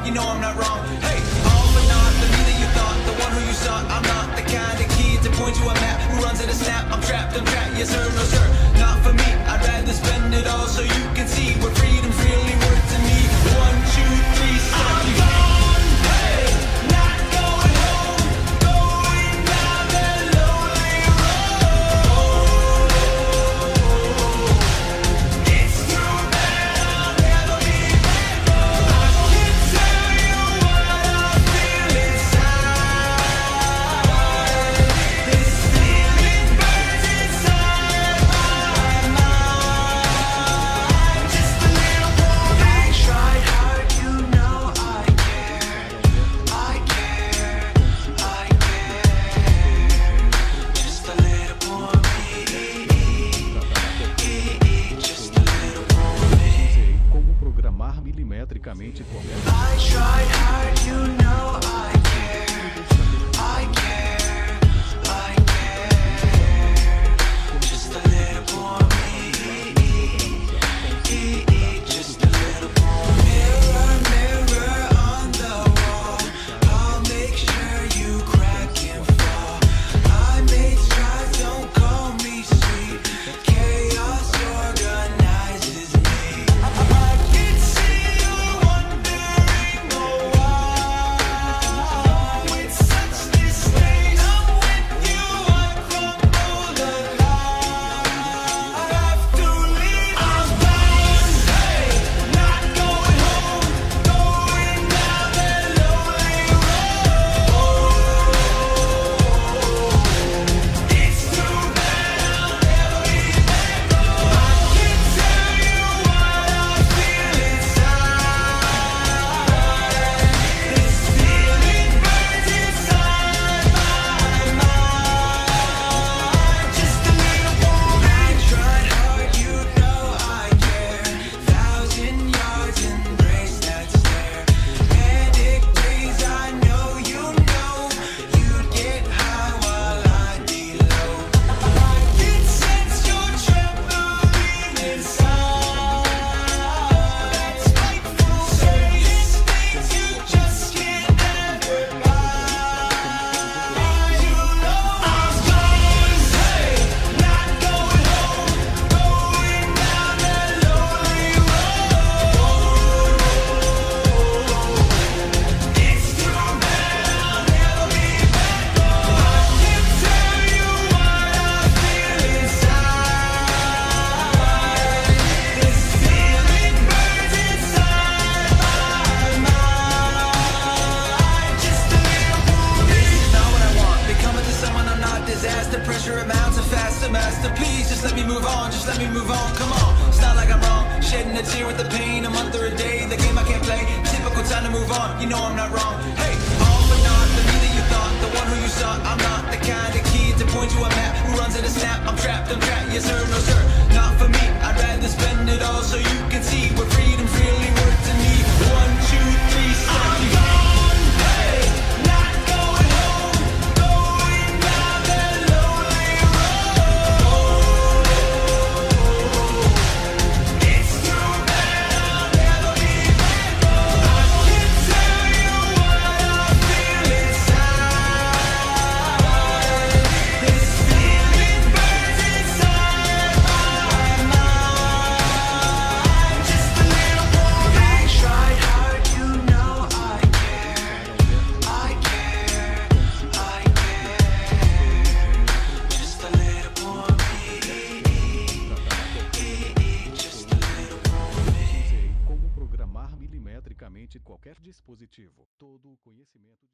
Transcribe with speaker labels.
Speaker 1: on, you know I'm not wrong. Hey, all but not the me that you thought, the one who you sought. I'm not the kind of kid to point to a map who runs at a snap. I'm trapped, yes sir, no sir, not for me. I'd rather spend it all so you can see what freedom's really worth to me. 1, 2, 3, I'm gone. Hey, not going home, going down that lonely road. It's too bad I'll never be back home. I can't tell you what I feel inside. This feeling burns inside my mind. Just a little more. I tried hard, you know I care. I care, I care. Just a little more me. Just a little more me.
Speaker 2: Como programar milimetricamente qualquer
Speaker 1: I tried hard, you know I care. I care, I care. Just a little more me. Just a little more. Mirror, mirror on the wall, I'll make sure you crack and fall. I made strides, don't call me sweet. Chaos organizes me. I can see you wondering, oh why, with such disdain, I'm with you, I crumble the lie. I have to leave, I'm gone. Hey, not going home, going down that lonely road. It's too bad I'll never be back home. I can't tell you what I feel inside. This feeling burns inside my mind. Just a little more. I tried hard, you know I care. 1,000 yards, embrace that stare. Panic days, I know you'd get high while I'd be low. I can sense you're trembling inside. Spiteful, saying things you just can't ever buy. You know I'm gone. Hey, not going home, going down that lonely road. It's too bad I'll never be back home. I can't tell you what I feel inside. This feeling burns inside my mind. Just a little more. This is not what I want. Becoming to someone I'm not. Disaster, pressure amounts of faster master. Please just let me move on. Just let me move on. Come on. It's not like I'm wrong. Shedding a tear with the pain. A month or a day. The game I can't play. Typical time to move on. You know I'm not wrong. Hey, all but not the me that you thought. The one who you sought. I'm not the kind of kid to point to a map who runs at a snap. I'm trapped, yes sir, no sir, not for me. I'd rather spend it all so you can see what freedom's really worth to me. 1, 2, 3, I'm gone. Hey, not going home, going down that lonely road. It's too bad I'll never be back home. I can't tell you what I feel inside. This feeling burns inside my mind. Just a little more. I tried hard, you know I care. I care, I care. Just a little more me. Just a little more me.
Speaker 2: como programar milimetricamente qualquer dispositivo. Todo o conhecimento